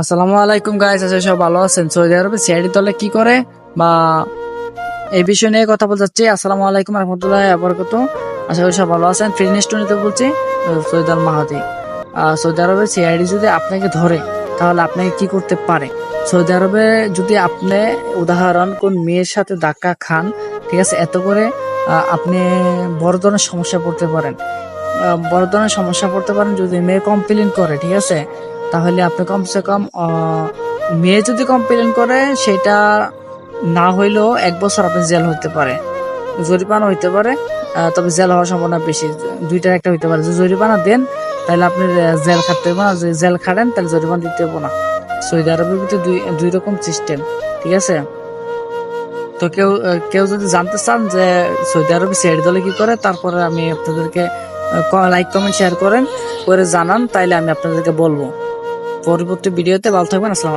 আসসালামু আলাইকুম গাইস, আশা করি সব ভালো আছেন। সৌদি আরবে সিআইডি দলে কি করে বা এই বিষয় নিয়ে কথা বলতে চাচ্ছি। আসসালামু আলাইকুম রহমতুল্লাহ বরকত। আশা করি সব ভালো আছেন। ফিটনেস টুনিতে বলছি, সৈয়দ আল মাহাদি। সৌদি আরবে সিআইডি যদি আপনাকে ধরে তাহলে আপনাকে কি করতে পারে? সৌদি আরবে যদি আপনি উদাহরণ কোন মেয়ের সাথে ধাক্কা খান, ঠিক আছে, এত করে আপনি বড় ধরনের সমস্যা পড়তে পারেন। বড় ধরনের সমস্যা পড়তে পারেন যদি মেয়ে কমপ্লেন করে, ঠিক আছে। তাহলে আপনি কমসে কম মেয়ে যদি কমপ্লেন করে সেটা না হইলেও 1 বছর আপনি জেল হইতে পারে, জরিমানা হইতে পারে। তবে জেল হওয়ার সম্ভাবনা বেশি, দুইটার একটা হইতে পারে। যদি জরিমানা দেন তাহলে আপনি জেল খাটতে হবে না, যদি জেল খাটেন তাহলে জরিমানা দিতে হবে না। সৌদি আরবের ভিতরে দুই রকম সিস্টেম, ঠিক আছে। তো কেউ কেউ যদি জানতে চান যে সৌদি আরবে সিআইডি দলে কি করে, তারপরে আমি আপনাদেরকে লাইক কমেন্ট শেয়ার করে জানান, তাইলে আমি আপনাদেরকে বলবো পরবর্তী ভিডিওতে। ভালো থাকবেন, আসসালামু আলাইকুম।